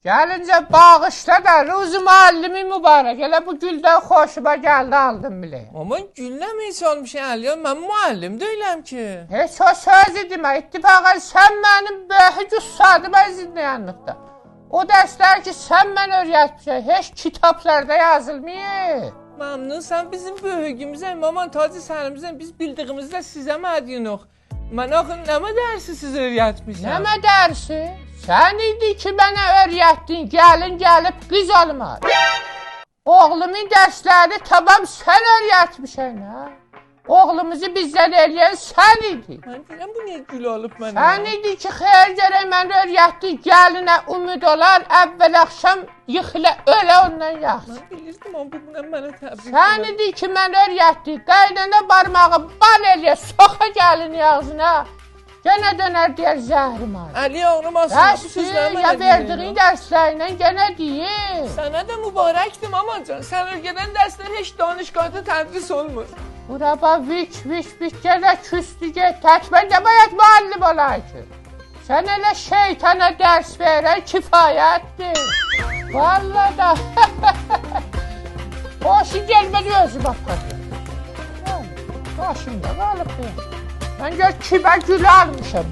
Gəlincə bağışla da, Ruzi müəllimi mübarək. Elə bu güldən xoşuma gəldi, aldım bilə. Ama gülləm heç olmuşsun Əliyə, mən müəllim deyiləm ki. Heç o sözü demə, ittifaqən sən mənim böyük ustadım əzinləyənlikdə. O dərslər ki, sən mən öyrətmişəm, heç kitablarda yazılmıyıb. Məmnunsan bizim böyüyümüzə, Maman Tacı sənimizə, biz bildiyimizdə sizə mədiyinıq. Mən axı nəmə dərsi siz öyrətmişəm? Nəmə dərsi? Sən idi ki, mənə öyrətdin, gəlin gəlib qız almaq. Oğlumun dərslərini tamam sən öyrətmişsən, hə? Oğlumuzu bizdən eləyən sən idi. Mən deyirəm, bu niyə gül alıb mənə? Sən idi ki, xeyr gərək mənə öyrətdin, gəlinə ümid olar, əvvəl axşam yıxılə, ölə ondan yaxşı. Mən bilirdim, amma bu mənə təbrik Sən idi ki, mənə öyrətdin, qaydana barmağı bal eləyə, soxa gəlin ağzına. Gənə dönər deyər zəhrim var. Əliyə oğlum aslında bu sözləri mənə ya verdiğin dərslərlə gənə deyir. Sənə də mübarəkdim amacan. Sən öyrədən dərslər heç danışqahda tədris olmur. Buraba vik gənə küstü get. Təkmən də bayat müəllim olay ki. Sən elə şeytana dərs verən kifayətdir. Vallahi da. Hoşun gəlmədi özü baxır. Başımda qalıb. Mən gör kimə gül almışam.